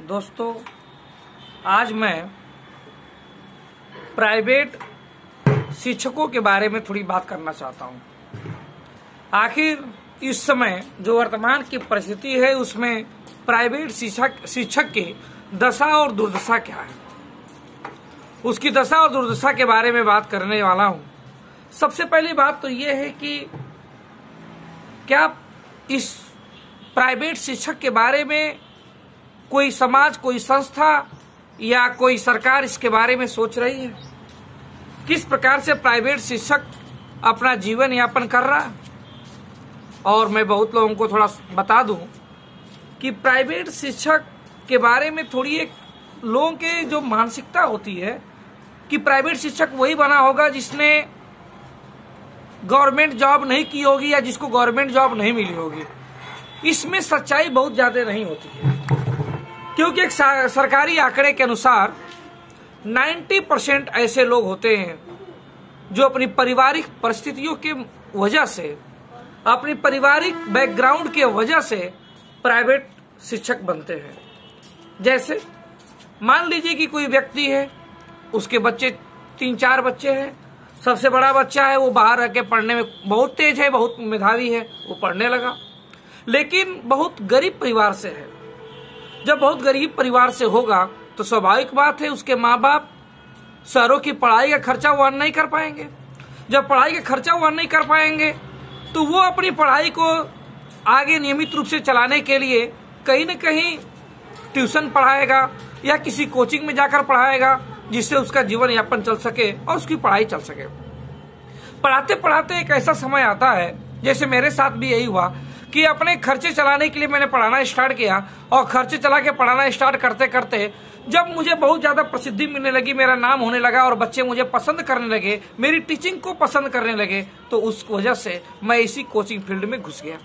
दोस्तों, आज मैं प्राइवेट शिक्षकों के बारे में थोड़ी बात करना चाहता हूं। आखिर इस समय जो वर्तमान की परिस्थिति है उसमें प्राइवेट शिक्षक की दशा और दुर्दशा क्या है, उसकी दशा और दुर्दशा के बारे में बात करने वाला हूं। सबसे पहली बात तो यह है कि क्या इस प्राइवेट शिक्षक के बारे में कोई समाज, कोई संस्था या कोई सरकार इसके बारे में सोच रही है? किस प्रकार से प्राइवेट शिक्षक अपना जीवन यापन कर रहा है? और मैं बहुत लोगों को थोड़ा बता दूं कि प्राइवेट शिक्षक के बारे में थोड़ी एक लोगों के जो मानसिकता होती है कि प्राइवेट शिक्षक वही बना होगा जिसने गवर्नमेंट जॉब नहीं की होगी या जिसको गवर्नमेंट जॉब नहीं मिली होगी। इसमें सच्चाई बहुत ज्यादा नहीं होती है, क्योंकि एक सरकारी आंकड़े के अनुसार 90% ऐसे लोग होते हैं जो अपनी पारिवारिक परिस्थितियों के वजह से, अपनी पारिवारिक बैकग्राउंड के वजह से प्राइवेट शिक्षक बनते हैं। जैसे मान लीजिए कि कोई व्यक्ति है, उसके बच्चे 3-4 बच्चे हैं। सबसे बड़ा बच्चा है, वो बाहर रह के पढ़ने में बहुत तेज है, बहुत मेधावी है, वो पढ़ने लगा, लेकिन बहुत गरीब परिवार से है। जब बहुत गरीब परिवार से होगा तो स्वाभाविक बात है उसके माँ बाप शहरों की पढ़ाई का खर्चा वहन नहीं कर पाएंगे। जब पढ़ाई का खर्चा वहन नहीं कर पाएंगे तो वो अपनी पढ़ाई को आगे नियमित रूप से चलाने के लिए कहीं न कहीं ट्यूशन पढ़ाएगा या किसी कोचिंग में जाकर पढ़ाएगा, जिससे उसका जीवन यापन चल सके और उसकी पढ़ाई चल सके। पढ़ाते पढ़ाते एक ऐसा समय आता है, जैसे मेरे साथ भी यही हुआ कि अपने खर्चे चलाने के लिए मैंने पढ़ाना स्टार्ट किया, और खर्चे चला के पढ़ाना स्टार्ट करते करते जब मुझे बहुत ज्यादा प्रसिद्धि मिलने लगी, मेरा नाम होने लगा और बच्चे मुझे पसंद करने लगे, मेरी टीचिंग को पसंद करने लगे, तो उस वजह से मैं इसी कोचिंग फील्ड में घुस गया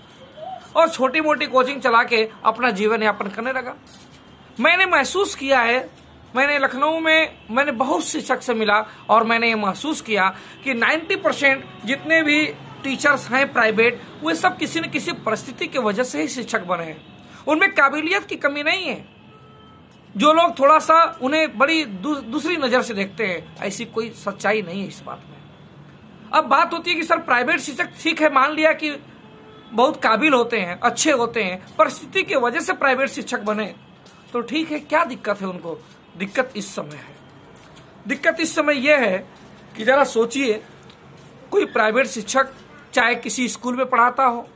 और छोटी मोटी कोचिंग चला के अपना जीवन यापन करने लगा। मैंने महसूस किया है, मैंने लखनऊ में मैंने बहुत शिक्षक से मिला और मैंने ये महसूस किया कि 90% जितने भी टीचर्स हैं प्राइवेट, वे सब किसी न किसी परिस्थिति की वजह से ही शिक्षक बने हैं। उनमें काबिलियत की कमी नहीं है। जो लोग थोड़ा सा उन्हें बड़ी दूसरी नजर से देखते हैं, ऐसी कोई सच्चाई नहीं है इस बात में। अब बात होती है कि सर प्राइवेट शिक्षक ठीक है, मान लिया कि बहुत काबिल होते हैं, अच्छे होते हैं, परिस्थिति की वजह से प्राइवेट शिक्षक बने, तो ठीक है, क्या दिक्कत है उनको? दिक्कत इस समय है, दिक्कत इस समय यह है कि जरा सोचिए, कोई प्राइवेट शिक्षक चाहे किसी स्कूल में पढ़ाता हो,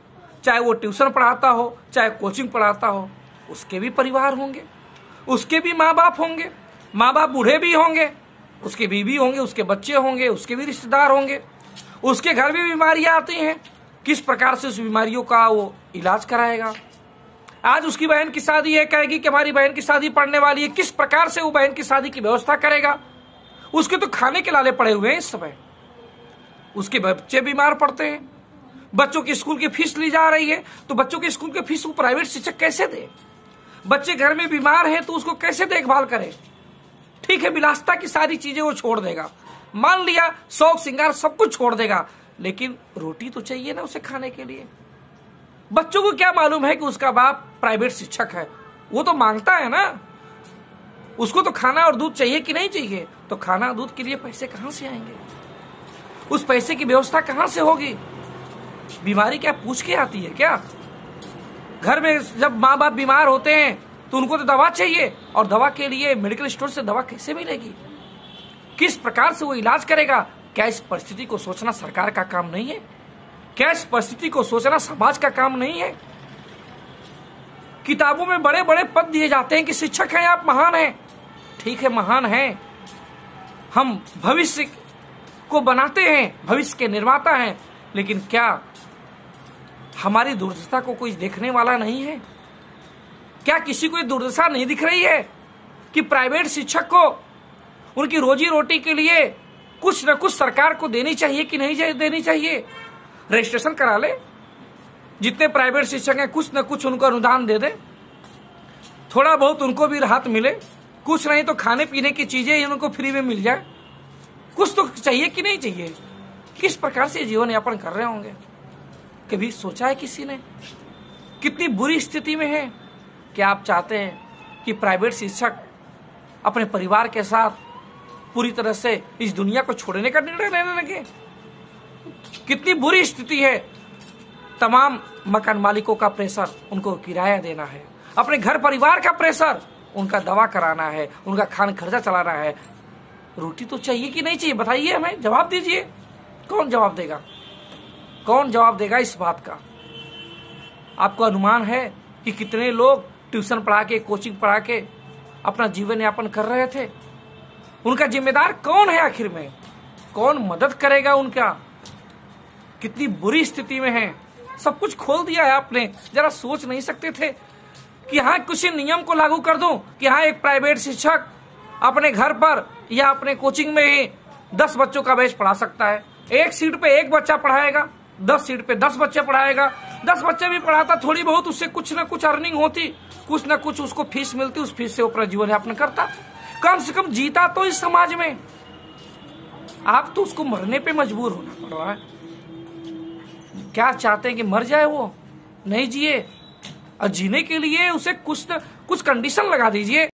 चाहे वो ट्यूशन पढ़ाता हो, चाहे कोचिंग पढ़ाता हो, उसके भी परिवार होंगे, उसके भी माँ बाप होंगे, माँ बाप बूढ़े भी होंगे, उसके बीवी होंगे, उसके बच्चे होंगे, उसके भी रिश्तेदार होंगे, उसके घर में बीमारियां आती हैं। किस प्रकार से उस बीमारियों का वो इलाज कराएगा? आज उसकी बहन की शादी है, कहेगी कि हमारी बहन की शादी पड़ने वाली है, किस प्रकार से वो बहन की शादी की व्यवस्था करेगा? उसके तो खाने के लाले पड़े हुए हैं इस समय। उसके बच्चे बीमार पड़ते हैं, बच्चों की स्कूल की फीस ली जा रही है, तो बच्चों की स्कूल की फीस वो प्राइवेट शिक्षक कैसे दे? बच्चे घर में बीमार हैं तो उसको कैसे देखभाल करे? ठीक है, विलासिता की सारी चीजें वो छोड़ देगा, मान लिया शौक श्रृंगार सब कुछ छोड़ देगा, लेकिन रोटी तो चाहिए ना उसे खाने के लिए। बच्चों को क्या मालूम है कि उसका बाप प्राइवेट शिक्षक है? वो तो मांगता है ना, उसको तो खाना और दूध चाहिए कि नहीं चाहिए? तो खाना दूध के लिए पैसे कहां से आएंगे? उस पैसे की व्यवस्था कहां से होगी? बीमारी क्या पूछ के आती है क्या? घर में जब माँ बाप बीमार होते हैं तो उनको तो दवा चाहिए, और दवा के लिए मेडिकल स्टोर से दवा कैसे मिलेगी? किस प्रकार से वो इलाज करेगा? क्या इस परिस्थिति को सोचना सरकार का काम नहीं है? क्या इस परिस्थिति को सोचना समाज का काम नहीं है? किताबों में बड़े बड़े पद दिए जाते हैं कि शिक्षक हैं आप, महान हैं। ठीक है, महान हैं, हम भविष्य को बनाते हैं, भविष्य के निर्माता हैं, लेकिन क्या हमारी दुर्दशा को कोई देखने वाला नहीं है? क्या किसी को दुर्दशा नहीं दिख रही है कि प्राइवेट शिक्षक को उनकी रोजी रोटी के लिए कुछ न कुछ सरकार को देनी चाहिए कि नहीं देनी चाहिए? रजिस्ट्रेशन करा ले, जितने प्राइवेट शिक्षक हैं कुछ न कुछ उनको अनुदान दे दे, थोड़ा बहुत उनको भी राहत मिले, कुछ नहीं तो खाने पीने की चीजें उनको फ्री में मिल जाए, कुछ तो चाहिए कि नहीं चाहिए? किस प्रकार से जीवन यापन कर रहे होंगे? कभी सोचा है किसी ने? कितनी बुरी स्थिति में है? क्या आप चाहते हैं कि प्राइवेट शिक्षक अपने परिवार के साथ पूरी तरह से इस दुनिया को छोड़ने का निर्णय लेने लगे। कितनी बुरी स्थिति है। तमाम मकान मालिकों का प्रेशर उनको किराया देना है, अपने घर परिवार का प्रेशर उनका दवा कराना है, उनका खान खर्चा चलाना है। रोटी तो चाहिए कि नहीं चाहिए, बताइए, हमें जवाब दीजिए। कौन जवाब देगा? कौन जवाब देगा इस बात का? आपको अनुमान है कि कितने लोग ट्यूशन पढ़ा के, कोचिंग पढ़ा के अपना जीवन यापन कर रहे थे? उनका जिम्मेदार कौन है आखिर में? कौन मदद करेगा उनका? कितनी बुरी स्थिति में है। सब कुछ खोल दिया है आपने। जरा सोच नहीं सकते थे कि हाँ कुछ नियम को लागू कर दूं कि हाँ एक प्राइवेट शिक्षक अपने घर पर या अपने कोचिंग में ही 10 बच्चों का बैच पढ़ा सकता है। एक सीट पे एक बच्चा पढ़ाएगा, 10 सीट पे 10 बच्चे पढ़ाएगा। 10 बच्चे भी पढ़ाता, थोड़ी बहुत उससे कुछ ना कुछ अर्निंग होती, कुछ ना कुछ उसको फीस मिलती, उस फीस से वो अपना जीवन यापन करता, कम से कम जीता तो इस समाज में। आप तो उसको मरने पे मजबूर होना पड़ रहा है। क्या चाहते हैं कि मर जाए वो? नहीं जिए, और जीने के लिए उसे कुछ कंडीशन लगा दीजिए।